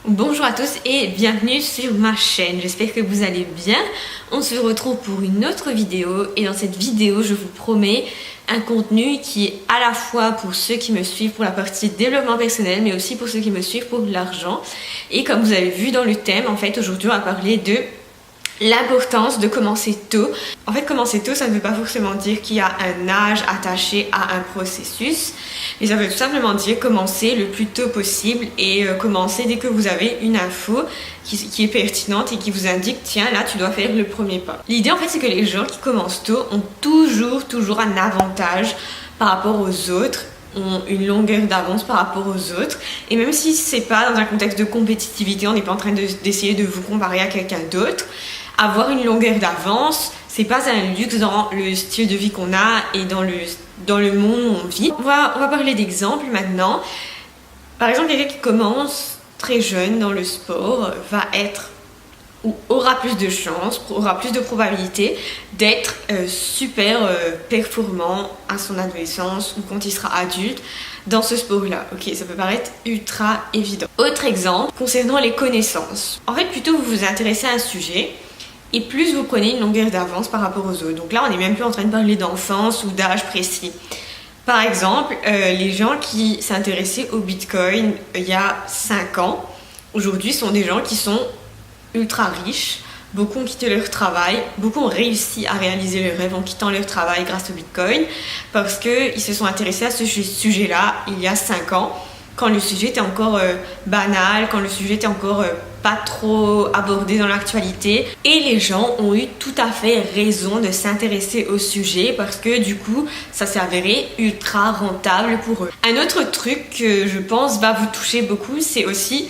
Bonjour à tous et bienvenue sur ma chaîne, j'espère que vous allez bien. On se retrouve pour une autre vidéo et dans cette vidéo je vous promets un contenu qui est à la fois pour ceux qui me suivent pour la partie développement personnel mais aussi pour ceux qui me suivent pour l'argent. Et comme vous avez vu dans le thème, en fait aujourd'hui on va parler de l'importance de commencer tôt. En fait, commencer tôt, ça ne veut pas forcément dire qu'il y a un âge attaché à un processus, mais ça veut tout simplement dire commencer le plus tôt possible et commencer dès que vous avez une info qui est pertinente et qui vous indique tiens là tu dois faire le premier pas. L'idée en fait c'est que les gens qui commencent tôt ont toujours un avantage par rapport aux autres, ont une longueur d'avance par rapport aux autres, et même si c'est pas dans un contexte de compétitivité, on n'est pas en train d'essayer de vous comparer à quelqu'un d'autre, avoir une longueur d'avance, c'est pas un luxe dans le style de vie qu'on a et dans le monde où on vit. On va parler d'exemples maintenant. Par exemple, quelqu'un qui commence très jeune dans le sport va être ou aura plus de chances, aura plus de probabilité d'être super performant à son adolescence ou quand il sera adulte dans ce sport-là. Ok, ça peut paraître ultra évident. Autre exemple, concernant les connaissances. En fait, plutôt vous vous intéressez à un sujet, et plus vous prenez une longueur d'avance par rapport aux autres. Donc là, on n'est même plus en train de parler d'enfance ou d'âge précis. Par exemple, les gens qui s'intéressaient au Bitcoin il y a 5 ans, aujourd'hui sont des gens qui sont ultra riches. Beaucoup ont quitté leur travail, beaucoup ont réussi à réaliser leurs rêves en quittant leur travail grâce au Bitcoin parce qu'ils se sont intéressés à ce sujet-là il y a 5 ans, quand le sujet était encore banal, quand le sujet était encore pas trop abordé dans l'actualité. Et les gens ont eu tout à fait raison de s'intéresser au sujet parce que du coup, ça s'est avéré ultra rentable pour eux. Un autre truc que je pense va vous toucher beaucoup, c'est aussi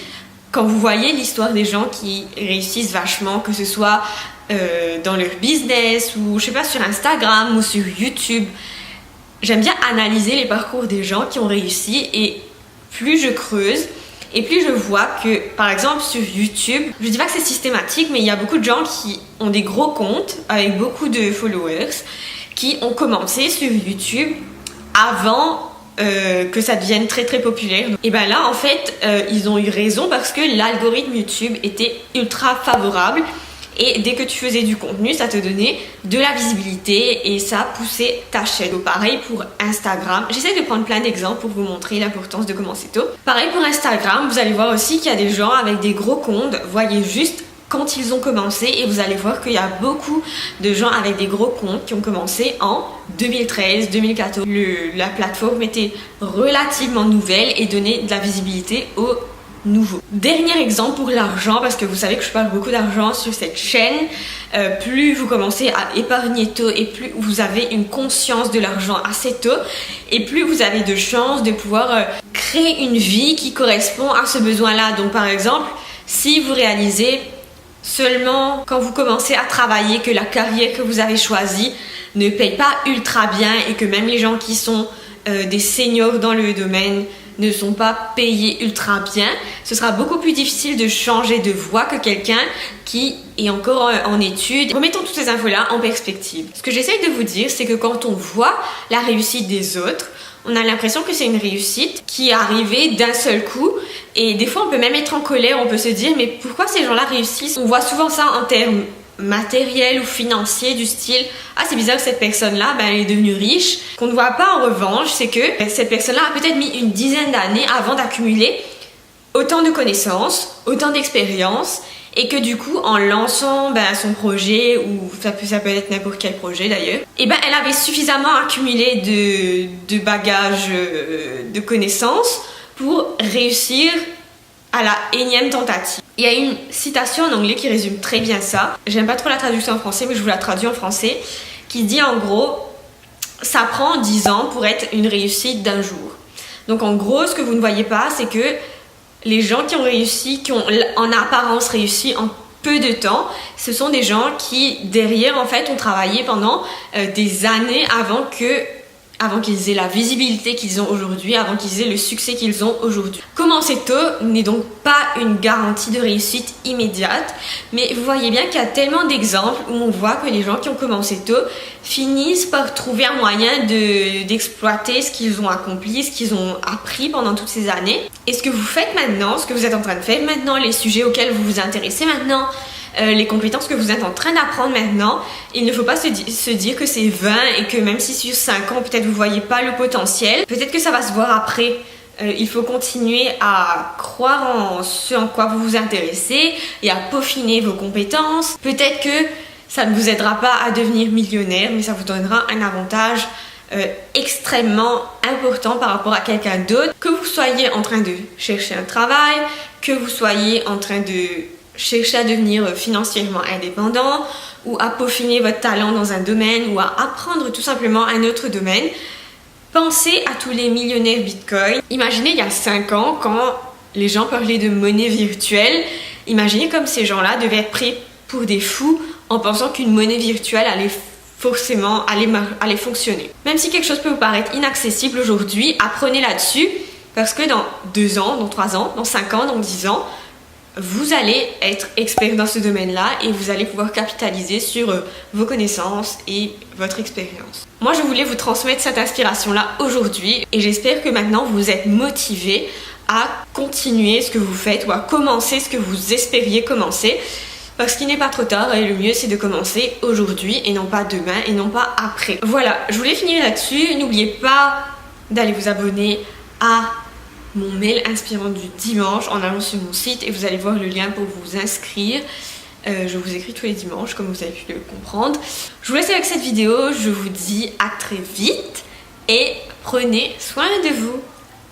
quand vous voyez l'histoire des gens qui réussissent vachement, que ce soit dans leur business ou je sais pas sur Instagram ou sur YouTube. J'aime bien analyser les parcours des gens qui ont réussi et plus je creuse et plus je vois que, par exemple, sur YouTube, je dis pas que c'est systématique, mais il y a beaucoup de gens qui ont des gros comptes avec beaucoup de followers qui ont commencé sur YouTube avant que ça devienne très populaire. Et ben là, en fait, ils ont eu raison parce que l'algorithme YouTube était ultra favorable. Et dès que tu faisais du contenu, ça te donnait de la visibilité et ça poussait ta chaîne. Donc pareil pour Instagram. J'essaie de prendre plein d'exemples pour vous montrer l'importance de commencer tôt. Pareil pour Instagram, vous allez voir aussi qu'il y a des gens avec des gros comptes. Voyez juste quand ils ont commencé et vous allez voir qu'il y a beaucoup de gens avec des gros comptes qui ont commencé en 2013, 2014. La plateforme était relativement nouvelle et donnait de la visibilité aux nouveau. Dernier exemple pour l'argent, parce que vous savez que je parle beaucoup d'argent sur cette chaîne. Plus vous commencez à épargner tôt et plus vous avez une conscience de l'argent assez tôt et plus vous avez de chances de pouvoir créer une vie qui correspond à ce besoin-là. Donc par exemple, si vous réalisez seulement quand vous commencez à travailler que la carrière que vous avez choisie ne paye pas ultra bien et que même les gens qui sont des seniors dans le domaine ne sont pas payés ultra bien, ce sera beaucoup plus difficile de changer de voie que quelqu'un qui est encore en études. Remettons toutes ces infos-là en perspective. Ce que j'essaye de vous dire, c'est que quand on voit la réussite des autres, on a l'impression que c'est une réussite qui est arrivée d'un seul coup. Et des fois, on peut même être en colère, on peut se dire, mais pourquoi ces gens-là réussissent? On voit souvent ça en termes matériel ou financier, du style ah c'est bizarre que cette personne-là elle est devenue riche. Ce qu'on ne voit pas en revanche, c'est que cette personne-là a peut-être mis une dizaine d'années avant d'accumuler autant de connaissances, autant d'expérience, et que du coup en lançant son projet, ou ça peut être n'importe quel projet d'ailleurs, et elle avait suffisamment accumulé de bagages, de connaissances pour réussir à la énième tentative. Il y a une citation en anglais qui résume très bien ça. J'aime pas trop la traduction en français, mais je vous la traduis en français, qui dit en gros ça prend 10 ans pour être une réussite d'un jour. Donc en gros, ce que vous ne voyez pas, c'est que les gens qui ont réussi, qui ont en apparence réussi en peu de temps, ce sont des gens qui derrière en fait ont travaillé pendant des années avant que avant qu'ils aient la visibilité qu'ils ont aujourd'hui, avant qu'ils aient le succès qu'ils ont aujourd'hui. Commencer tôt n'est donc pas une garantie de réussite immédiate, mais vous voyez bien qu'il y a tellement d'exemples où on voit que les gens qui ont commencé tôt finissent par trouver un moyen d'exploiter ce qu'ils ont accompli, ce qu'ils ont appris pendant toutes ces années. Et ce que vous faites maintenant, ce que vous êtes en train de faire maintenant, les sujets auxquels vous vous intéressez maintenant, les compétences que vous êtes en train d'apprendre maintenant, il ne faut pas se dire que c'est vain et que même si sur 5 ans peut-être vous voyez pas le potentiel, peut-être que ça va se voir après. Il faut continuer à croire en ce en quoi vous vous intéressez et à peaufiner vos compétences. Peut-être que ça ne vous aidera pas à devenir millionnaire, mais ça vous donnera un avantage extrêmement important par rapport à quelqu'un d'autre. Que vous soyez en train de chercher un travail, que vous soyez en train de chercher à devenir financièrement indépendant ou à peaufiner votre talent dans un domaine ou à apprendre tout simplement un autre domaine, pensez à tous les millionnaires Bitcoin. Imaginez il y a 5 ans quand les gens parlaient de monnaie virtuelle, imaginez comme ces gens-là devaient être pris pour des fous en pensant qu'une monnaie virtuelle allait forcément aller fonctionner. Même si quelque chose peut vous paraître inaccessible aujourd'hui, apprenez là-dessus parce que dans 2 ans, dans 3 ans, dans 5 ans, dans 10 ans, vous allez être expert dans ce domaine-là et vous allez pouvoir capitaliser sur vos connaissances et votre expérience. Moi, je voulais vous transmettre cette inspiration-là aujourd'hui et j'espère que maintenant vous êtes motivés à continuer ce que vous faites ou à commencer ce que vous espériez commencer. Parce qu'il n'est pas trop tard et le mieux c'est de commencer aujourd'hui et non pas demain et non pas après. Voilà, je voulais finir là-dessus. N'oubliez pas d'aller vous abonner à mon mail inspirant du dimanche en allant sur mon site et vous allez voir le lien pour vous inscrire. Je vous écris tous les dimanches comme vous avez pu le comprendre. Je vous laisse avec cette vidéo, je vous dis à très vite et prenez soin de vous.